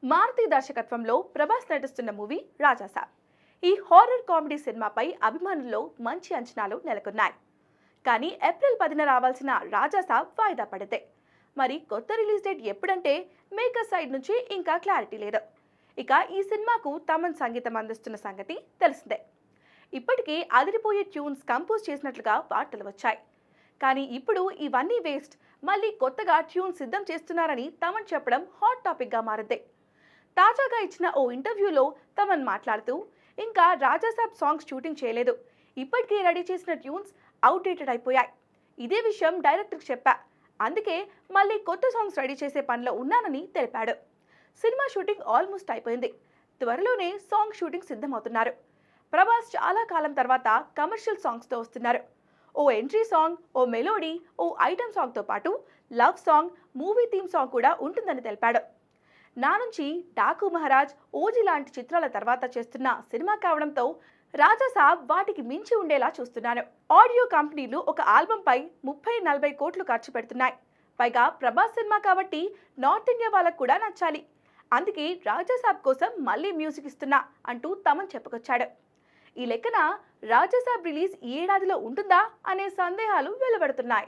మారుతి దర్శకత్వంలో ప్రభాస్ నటిస్తున్న మూవీ రాజాసాబ్. ఈ హారర్ కామెడీ సినిమాపై అభిమానుల్లో మంచి అంచనాలు నెలకొన్నాయి. కానీ ఏప్రిల్ 10న రావాల్సిన రాజాసాబ్ వాయిదా పడితే మరి కొత్త రిలీజ్ డేట్ ఎప్పుడంటే మేకర్ సైడ్ నుంచి ఇంకా క్లారిటీ లేదు. ఇక ఈ సినిమాకు తమన్ సంగీతం అందిస్తున్న సంగతి తెలిసిందే. ఇప్పటికే అదిరిపోయే ట్యూన్స్ కంపోజ్ చేసినట్లుగా వార్తలు వచ్చాయి. కానీ ఇప్పుడు ఇవన్నీ వేస్ట్, మళ్ళీ కొత్తగా ట్యూన్ సిద్ధం చేస్తున్నారని తమన్ చెప్పడం హాట్ టాపిక్గా మారింది. తాజాగా ఇచ్చిన ఓ ఇంటర్వ్యూలో తమన్ మాట్లాడుతూ, ఇంకా రాజాసాబ్ సాంగ్స్ షూటింగ్ చేయలేదు, ఇప్పటికే రెడీ చేసిన ట్యూన్స్ అవుట్డేటెడ్ అయిపోయాయి. ఇదే విషయం డైరెక్టర్కి చెప్పా, అందుకే మళ్ళీ కొత్త సాంగ్స్ రెడీ చేసే పనిలో ఉన్నానని తెలిపాడు. సినిమా షూటింగ్ ఆల్మోస్ట్ అయిపోయింది, త్వరలోనే సాంగ్ షూటింగ్ సిద్ధమవుతున్నారు. ప్రభాస్ చాలా కాలం తర్వాత కమర్షియల్ సాంగ్స్తో వస్తున్నారు. ఓ ఎంట్రీ సాంగ్, ఓ మెలోడీ, ఓ ఐటమ్ సాంగ్తో పాటు love song, movie theme song కూడా ఉంటుందని తెలిపాడు. నా నుంచి డాకు మహారాజ్, ఓజీ లాంటి చిత్రాల తర్వాత చేస్తున్న సినిమా కావడంతో రాజాసాబ్ వాటికి మించి ఉండేలా చూస్తున్నాను. ఆడియో కంపెనీలు ఒక ఆల్బంపై 30-40 కోట్లు ఖర్చు పెడుతున్నాయి. పైగా ప్రభాస్ సినిమా కాబట్టి నార్త్ ఇండియా వాళ్ళకు కూడా నచ్చాలి. అందుకే రాజాసాబ్ కోసం మళ్ళీ మ్యూజిక్ ఇస్తున్నా అంటూ తమన్ చెప్పుకొచ్చాడు. ఈ లెక్కన రాజాసాబ్ రిలీజ్ ఈ ఏడాదిలో ఉంటుందా అనే సందేహాలు వెలువడుతున్నాయి.